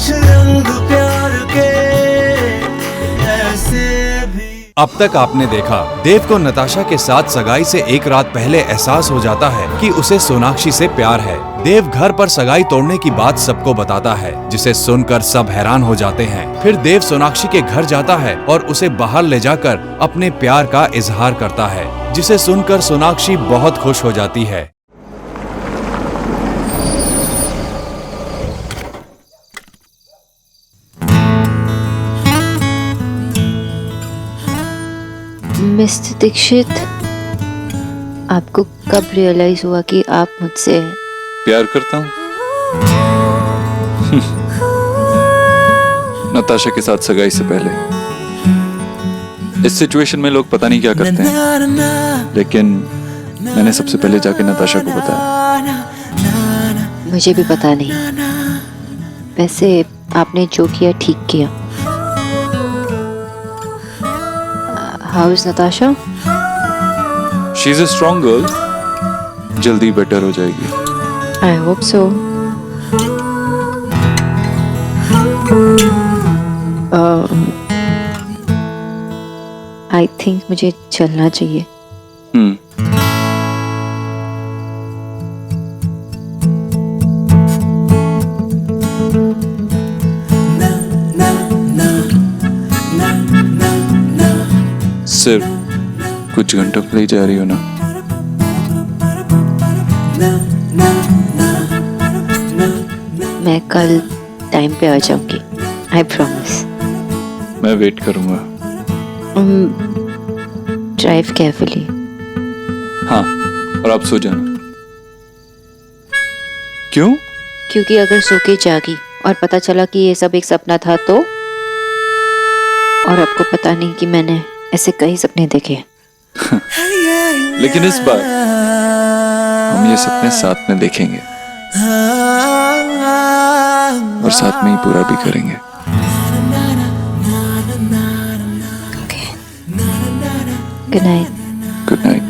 कुछ रंग प्यार के ऐसे भी। अब तक आपने देखा, देव को नताशा के साथ सगाई से एक रात पहले एहसास हो जाता है कि उसे सोनाक्षी से प्यार है। देव घर पर सगाई तोड़ने की बात सबको बताता है, जिसे सुनकर सब हैरान हो जाते हैं। फिर देव सोनाक्षी के घर जाता है और उसे बाहर ले जाकर अपने प्यार का इजहार करता है, जिसे सुनकर सोनाक्षी बहुत खुश हो जाती है। मिस्टर दीक्षित, आपको कब रियलाइज हुआ कि आप मुझसे प्यार करता हूँ? नताशा के साथ सगाई से पहले। इस सिचुएशन में लोग पता नहीं क्या करते हैं, लेकिन मैंने सबसे पहले जाके नताशा को बताया। मुझे भी पता नहीं। वैसे आपने जो किया ठीक किया। How is Natasha? She is a strong girl, जल्दी बेटर हो जाएगी। I hope so. I think मुझे चलना चाहिए। सिर्फ कुछ घंटों के लिए जा रही हो ना? मैं कल टाइम पे आ जाऊंगी, आई प्रॉमिस। मैं वेट करूंगा। Drive carefully. हाँ, और आप सो जाना। क्यों? क्योंकि अगर सो के जागी और पता चला कि ये सब एक सपना था तो? और आपको पता नहीं कि मैंने ऐसे कई सपने देखे। लेकिन इस बार हम ये सपने साथ में देखेंगे और साथ में ही पूरा भी करेंगे। Good night. Good night.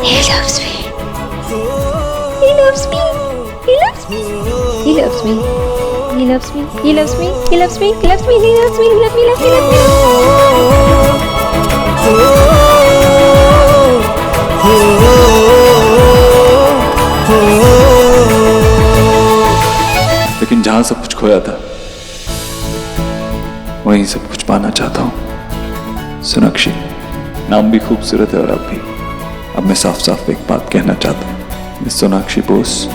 He loves me. He loves me. He loves me. He loves me. He loves me. He loves me. He loves me. लेकिन जहां सब कुछ खोया था, वहीं सब कुछ पाना चाहता हूं। सोनाक्षी, नाम भी खूबसूरत है और आप भी। अब मैं साफ साफ एक बात कहना चाहता हूं। Miss Sonakshi Bose,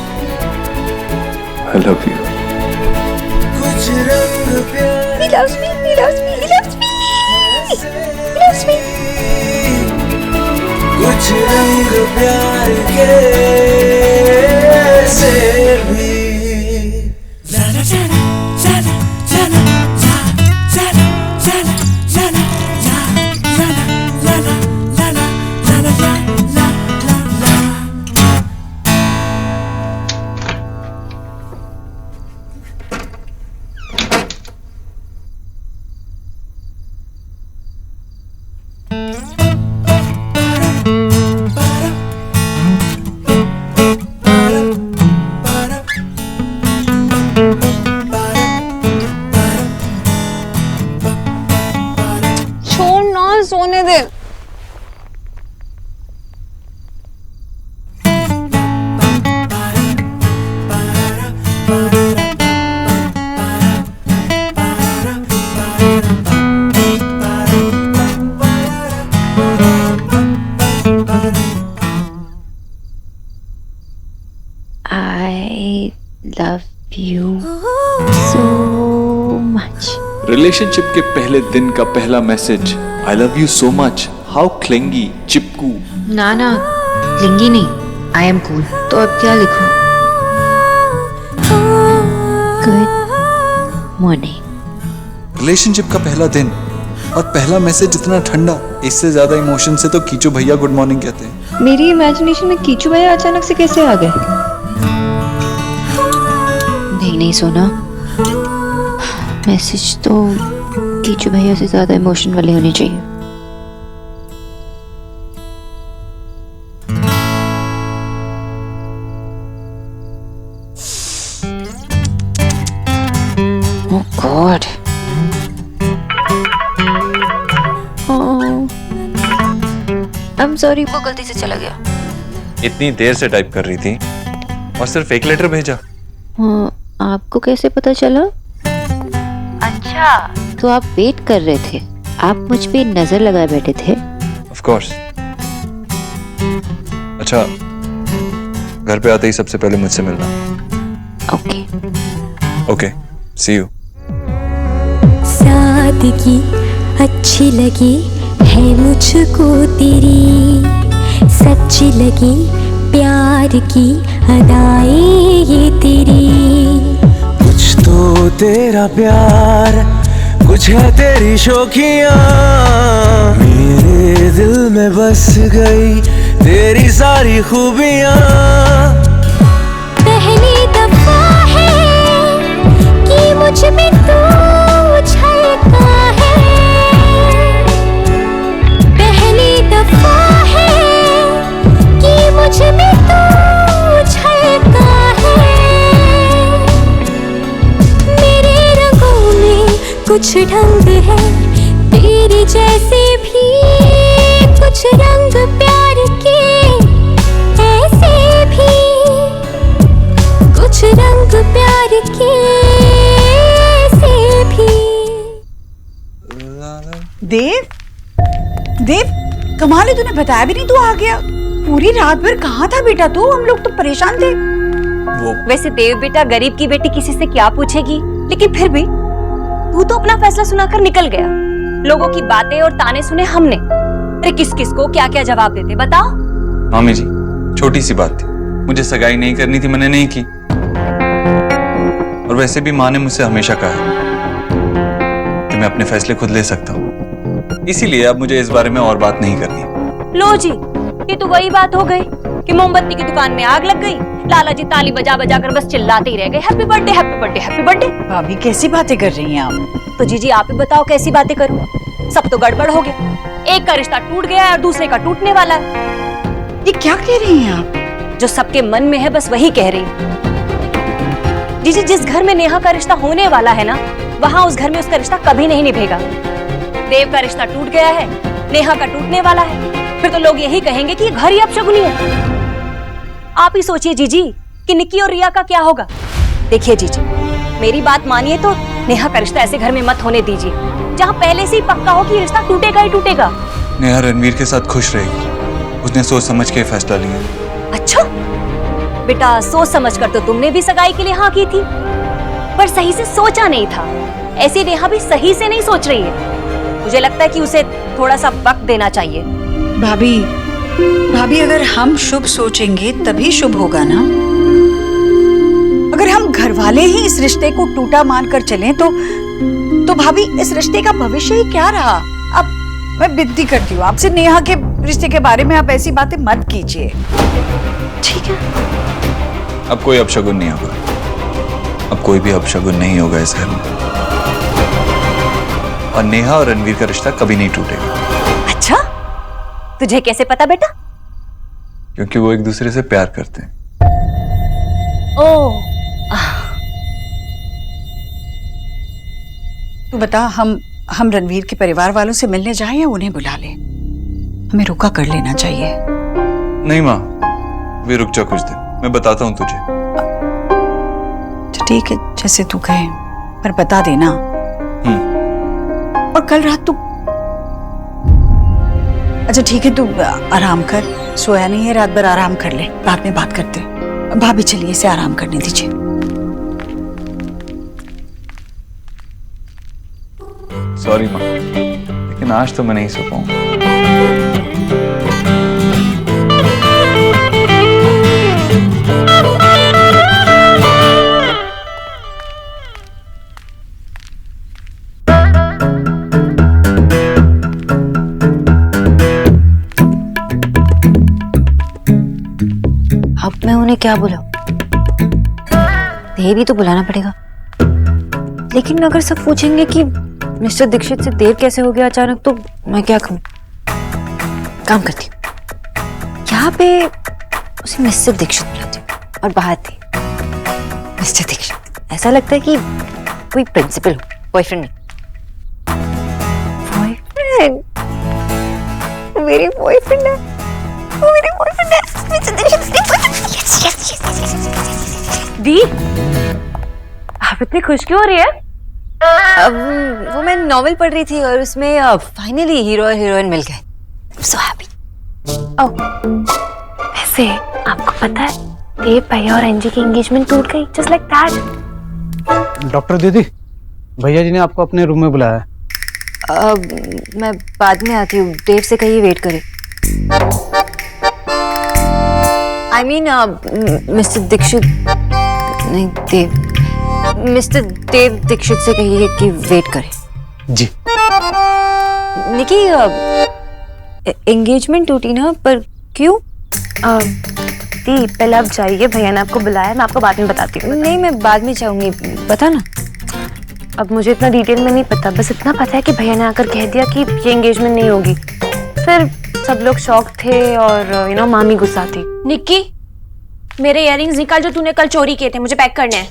I love you. He loves me. He loves me. He loves me. He loves me. कुछ रंग प्यार के ऐसे भी। I love you so much. Relationship के पहले दिन का पहला message, I love you so much, how clingy, चिपकू। ना ना, लिंगी नहीं, I am cool. तो अब क्या लिखूं? Good morning. रिलेशनशिप का पहला दिन और पहला मैसेज इतना ठंडा, इससे ज्यादा इमोशन से तो कीचू भैया गुड मॉर्निंग कहते हैं। मेरी इमेजिनेशन में कीचू भैया अचानक से कैसे आ गए? नहीं नहीं सोना, मैसेज तो कीचू भैया से ज्यादा इमोशन वाले होने चाहिए। Oh God. I'm sorry, वो गलती से चला गया। इतनी देर से टाइप कर रही थी और सिर्फ एक लेटर भेजा। हाँ, आपको कैसे पता चला? अच्छा, तो आप वेट कर रहे थे, आप मुझ पे नजर लगाए बैठे थे। Of course. अच्छा, घर पे आते ही सबसे पहले मुझसे मिलना। ओके। Okay, see you. सादगी अच्छी लगी है मुझको तेरी, सच्ची लगी प्यार की अदाएं ये तेरी। कुछ तो तेरा प्यार, कुछ है तेरी शौकियाँ, मेरे दिल में बस गई तेरी सारी खूबियाँ। पहली दफा है कि मुझ में तू छलका है, पहली दफा है कि मुझ में तू छलका है। मेरे रंगों में कुछ ढंग है तेरे जैसे भी, कुछ रंग प्यार के ऐसे भी, कुछ रंग प्यार के ऐसे भी। देव, देव, कमाल है, तूने बताया भी नहीं, तू आ गया। पूरी रात भर कहाँ था बेटा तू? हम लोग तो परेशान थे। वैसे देव बेटा, गरीब की बेटी किसी से क्या पूछेगी, लेकिन फिर भी तू तो अपना फैसला सुनाकर निकल गया। लोगों की बातें और ताने सुने हमने। अरे किस किस को क्या क्या जवाब देते, बताओ। मामी जी, छोटी सी बात थी, मुझे सगाई नहीं करनी थी, मैंने नहीं की। और वैसे भी माँ ने मुझसे हमेशा कहा है कि मैं अपने फैसले खुद ले सकता हूँ, इसीलिए अब मुझे इस बारे में और बात नहीं करनी। लो जी, ये तो वही बात हो गई कि मोमबत्ती की दुकान में आग लग गई, लाला जी ताली बजा बजा कर बस चिल्लाते ही रह गए, happy birthday happy birthday happy birthday. भाभी कैसी बातें कर रही हैं आप? तो जीजी आप ही बताओ कैसी बातें करूं? सब तो गड़बड़ हो गया, एक का रिश्ता टूट गया है और दूसरे का टूटने वाला है। ये क्या कह रही हैं आप? जो सबके मन में है बस वही कह रही हूं। जीजी, जिस घर में नेहा का रिश्ता होने वाला है ना, वहां उस घर में उसका रिश्ता कभी नहीं निभेगा। देव का रिश्ता टूट गया है, नेहा का टूटने वाला है, फिर तो लोग यही कहेंगे कि ये घर ही अपशगुनी है। आप ही सोचिए जीजी कि निक्की और रिया का क्या होगा। देखिए जीजी, मेरी बात मानिए तो नेहा का रिश्ता ऐसे घर में मत होने दीजिए जहाँ पहले से ही पक्का हो कि रिश्ता टूटेगा ही टूटेगा। नेहा रणवीर के साथ खुश रहेगी, उसने सोच समझ के फैसला लिया। अच्छा बेटा, सोच समझ कर तो तुमने भी सगाई के लिए हाँ की थी, पर सही से सोचा नहीं था। ऐसी नेहा भी सही से नहीं सोच रही है। मुझे लगता है कि उसे थोड़ा सा वक्त देना चाहिए। भाभी, भाभी, अगर हम शुभ सोचेंगे तभी शुभ होगा ना। अगर हम घर वाले ही इस रिश्ते को टूटा मानकर चलें तो भाभी इस रिश्ते का भविष्य ही क्या रहा? अब मैं विनती करती हूँ आपसे, नेहा के रिश्ते के बारे में आप ऐसी बातें मत कीजिए, ठीक है? अब कोई अपशगुन नहीं होगा, अब कोई भी अपशगुन नहीं होगा इस घर में, और नेहा और रणवीर का रिश्ता कभी नहीं टूटेगा। अच्छा, तुझे कैसे पता बेटा? क्योंकि वो एक दूसरे से प्यार करते हैं। ओह, तू बता, हम रणवीर के परिवार वालों से मिलने जाएं या उन्हें बुला ले? हमें रुका कर लेना चाहिए। नहीं माँ, वे रुक जा कुछ दिन, मैं बताता हूँ तुझे। तो ठीक है, जैसे तू कहे, पर बता देना। और कल रात तू, अच्छा ठीक है, तू आराम कर, सोया नहीं है, रात भर आराम कर ले, बाद में बात करते। भाभी चलिए इसे आराम करने दीजिए। सॉरी माँ, लेकिन आज तो मैं नहीं सो पाऊंगा। अब मैं उन्हें क्या बुलाऊं? देव ही तो बुलाना पड़ेगा। लेकिन अगर सब पूछेंगे कि मिस्टर दीक्षित से देव कैसे हो गया अचानक, तो मैं क्या कहूं? काम करती हूँ, यहाँ पे उसे मिस्टर दीक्षित बुलाती हूँ और बाहर थे मिस्टर दीक्षित। ऐसा लगता है कि कोई प्रिंसिपल हो, बॉयफ्रेंड नहीं। बॉयफ्रेंड? मेरी बॉयफ्रेंड है, वो मेरी बॉयफ्रेंड है, मिस्टर दीक्षित। दी, आप इतनी खुश क्यों हो रही है? अब वो मैं नॉवेल पढ़ रही थी और उसमें फाइनली हीरो और हीरोइन मिल गए। So happy. वैसे आपको पता है देव भैया और एंजी की एंगेजमेंट टूट गई, जस्ट लाइक दैट। डॉक्टर दीदी, भैया जी ने आपको अपने रूम में बुलाया है। मैं बाद में आती हूँ, देव से कहिए वेट करे। आई मीन मिस्टर दीक्षित नहीं, देव, मिस्टर देव दीक्षित से कहिए कि वेट करे। जी। निकी, एंगेजमेंट टूटी ना, पर क्यों? दी पहले आप जाइए, भैया ने आपको बुलाया, मैं आपको बाद में बताती हूँ। नहीं, मैं बाद में जाऊंगी, पता ना। अब मुझे इतना डिटेल में नहीं पता, बस इतना पता है कि भैया ने आकर कह दिया कि ये एंगेजमेंट नहीं होगी। फिर सब लोग शॉक थे और मामी गुस्सा थी। निक्की, मेरे इयररिंग्स निकाल जो तूने कल चोरी किए थे, मुझे पैक करने हैं।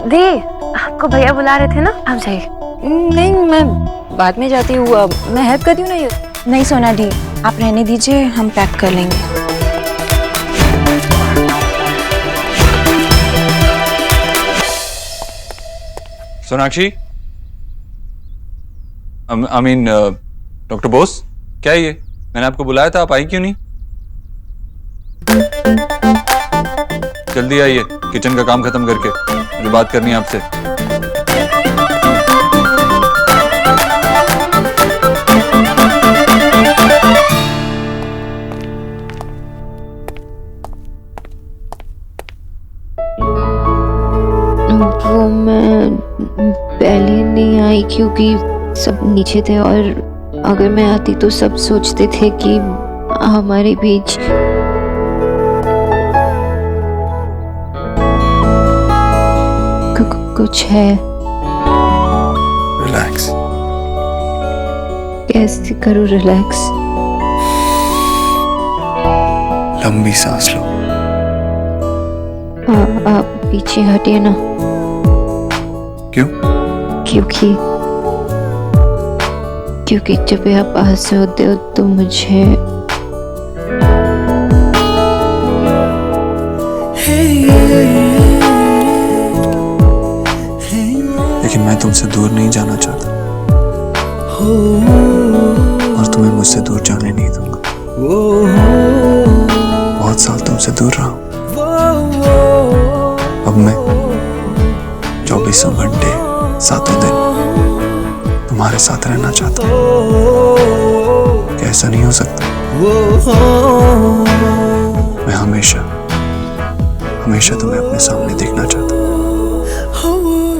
दी, आपको भैया बुला रहे थे ना, आप जाइए। नहीं, मैं बाद में जाती हूँ, मैं हेल्प करती हूँ ना। ये नहीं सोना दी, आप रहने दीजिए, हम पैक कर लेंगे। Sonakshi, I mean doctor Bose, क्या है ये? मैंने आपको बुलाया था, आप आई क्यों नहीं? जल्दी आइए, किचन का काम खत्म करके मुझे बात करनी है आपसे। वो मैं पहले नहीं आई क्योंकि सब नीचे थे, और अगर मैं आती तो सब सोचते थे कि हमारे बीच कुछ है। रिलैक्स। कैसे करूं रिलैक्स? लंबी सांस लो। आप पीछे हटिए ना। क्यों? क्योंकि जब आप पास से होते हो तो मुझे लेकिन मैं तुमसे दूर नहीं जाना चाहता और तुम्हें मुझसे दूर जाने नहीं दूंगा। बहुत साल तुमसे दूर रहा हूं। अब मैं 24 घंटे 7 दिन तुम्हारे साथ रहना चाहता हूं। क्या ऐसा नहीं हो सकता? मैं हमेशा तुम्हें अपने सामने देखना चाहता हूं।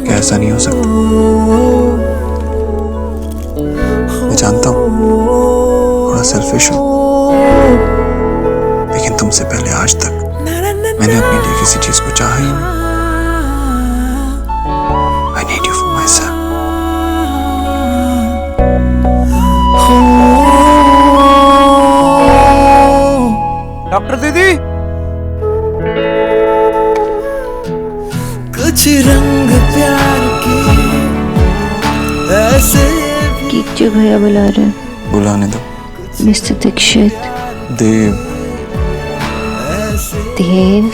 क्या ऐसा नहीं हो सकता? मैं जानता हूं थोड़ा सेल्फिश हूं, लेकिन तुमसे पहले आज तक मैंने अपने लिए किसी चीज को चाहा ही नहीं। I need you for myself. Doctor दीदी, कुछ रंग प्यार के ऐसे कीचू भैया बुला रहे हैं। बुलाने दो। मिस्टर दीक्षित। देव। देव,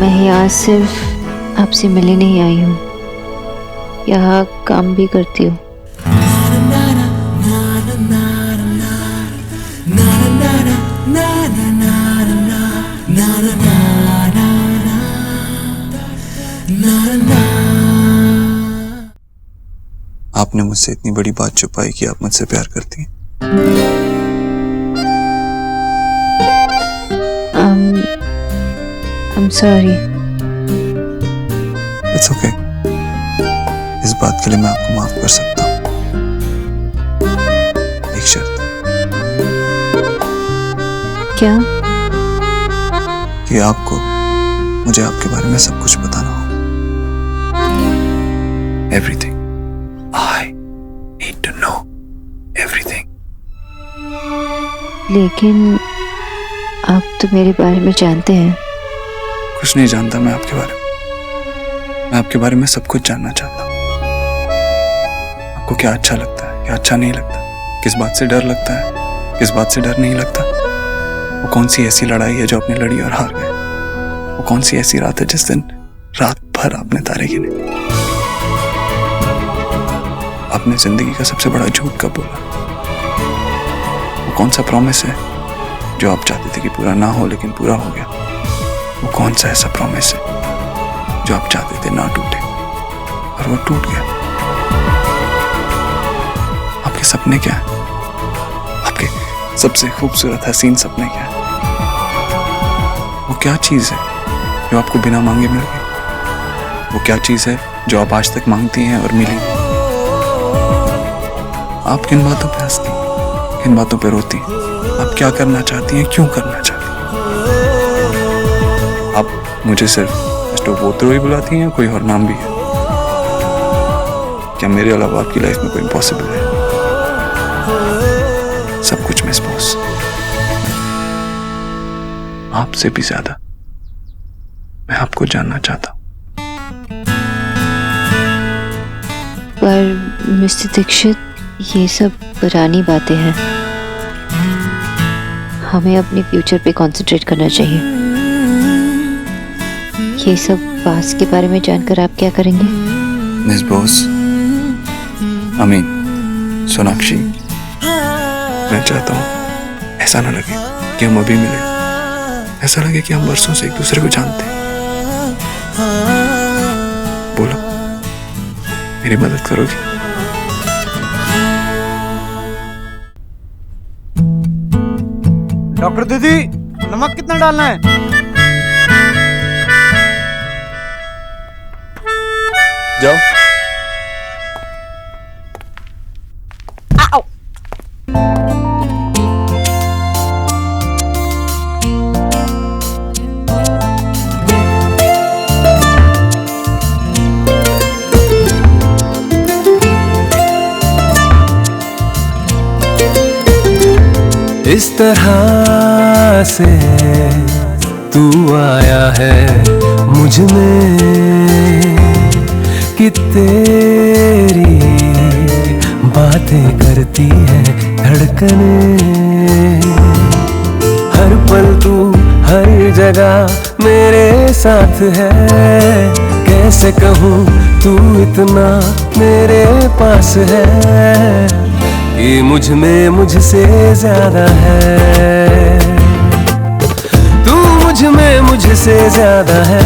मैं यहाँ सिर्फ आपसे मिलने नहीं आई हूँ, यहाँ काम भी करती हूँ। आपने मुझसे इतनी बड़ी बात छुपाई कि आप मुझसे प्यार करती हैं। I'm sorry. It's okay. इस बात के लिए मैं आपको माफ कर सकता हूँ, एक शर्त। क्या? कि आपको मुझे आपके बारे में सब कुछ बताना हो। Everything. I need to know everything. लेकिन आप तो मेरे बारे में जानते हैं। कुछ नहीं जानता मैं आपके बारे में। मैं आपके बारे में सब कुछ जानना चाहता हूँ। आपको क्या अच्छा लगता है, क्या अच्छा नहीं लगता, किस बात से डर लगता है, किस बात से डर नहीं लगता। वो कौन सी ऐसी लड़ाई है जो आपने लड़ी और हार गए। वो कौन सी ऐसी रात है जिस दिन रात भर आपने तारे गिने। आपने जिंदगी का सबसे बड़ा झूठ कब बोला। वो कौन सा प्रॉमिस है जो आप चाहते थे कि पूरा ना हो लेकिन पूरा हो गया। वो कौन सा ऐसा प्रॉमिस है जो आप चाहते थे ना टूटे और वो टूट गया। आपके सपने क्या है, आपके सबसे खूबसूरत हसीन सपने क्या है। वो क्या चीज है जो आपको बिना मांगे मिल गई। वो क्या चीज है जो आप आज तक मांगती हैं और मिली। आप किन बातों पे हंसती, किन बातों पे रोती, आप क्या करना चाहती हैं, क्यों करना चाहती हैं। आप मुझे सिर्फ मिस्टर बोत्रो ही बुलाती हैं, कोई और नाम भी है क्या? मेरे अलावा आपकी लाइफ में कोई इम्पॉसिबल है? सब कुछ मिस बॉस। आपसे भी ज्यादा मैं आपको जानना चाहता हूं। पर मिस्टर दीक्षित, ये सब पुरानी बातें हैं। हमें अपने फ्यूचर पे कंसंट्रेट करना चाहिए। ये सब पास्ट के बारे में जानकर आप क्या करेंगे? मिस बॉस, अमीन, सोनाक्षी, मैं चाहता हूं ऐसा ना लगे कि हम अभी मिले, ऐसा लगे कि हम वर्षों से एक दूसरे को जानते हैं। बोलो, मेरी मदद करोगी? डॉक्टर दीदी, नमक कितना डालना है? जाओ। इस तरह से तू आया है मुझ में कि तेरी बातें करती है धड़कनें। हर पल तू हर जगह मेरे साथ है। कैसे कहूँ तू इतना मेरे पास है कि मुझ में मुझसे ज्यादा है। तू मुझ में मुझसे ज्यादा है।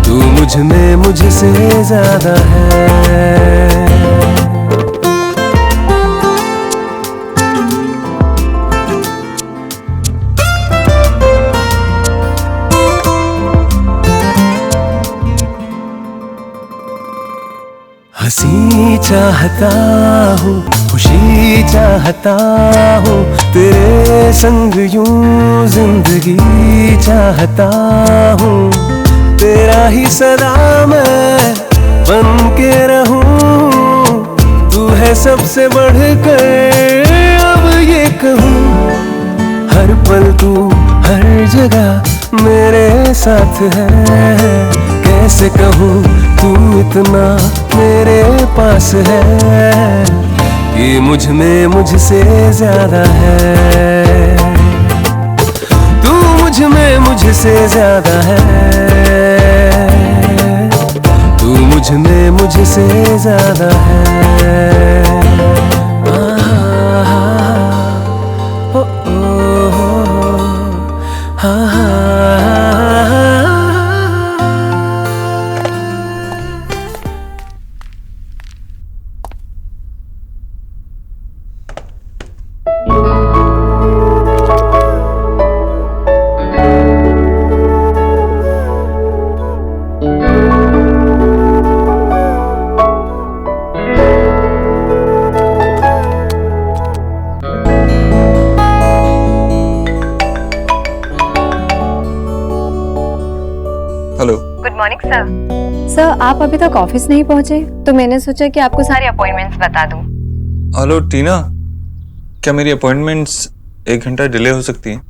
तू मुझ में मुझसे ज्यादा है। हंसी चाहता हूँ, खुशी चाहता हूँ, तेरे संग यूं जिंदगी चाहता हूँ। तेरा ही सदा मैं बन के रहूं। तू है सबसे बढ़कर अब ये कहूँ। हर पल तू हर जगह मेरे साथ है। कैसे कहूँ तू इतना मेरे पास है कि मुझ में मुझसे ज्यादा है। तू मुझ में मुझसे ज्यादा है। तू मुझ में मुझसे ज्यादा है। Hello. Good morning sir. Sir आप अभी तक ऑफिस नहीं पहुंचे तो मैंने सोचा कि आपको सारे अपॉइंटमेंट्स बता दूं। हेलो टीना, क्या मेरी अपॉइंटमेंट्स 1 घंटा डिले हो सकती हैं?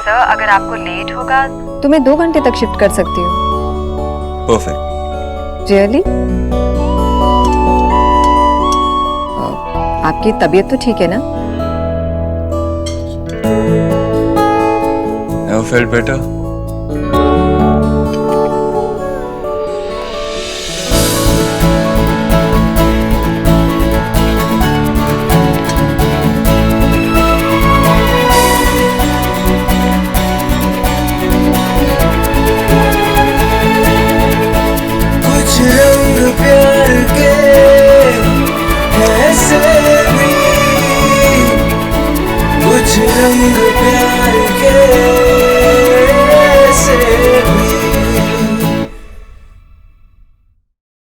सर अगर आपको लेट होगा तो मैं 2 घंटे तक शिफ्ट कर सकती हूँ। परफेक्ट। रियली? आपकी तबीयत तो ठीक है ना? Never felt better.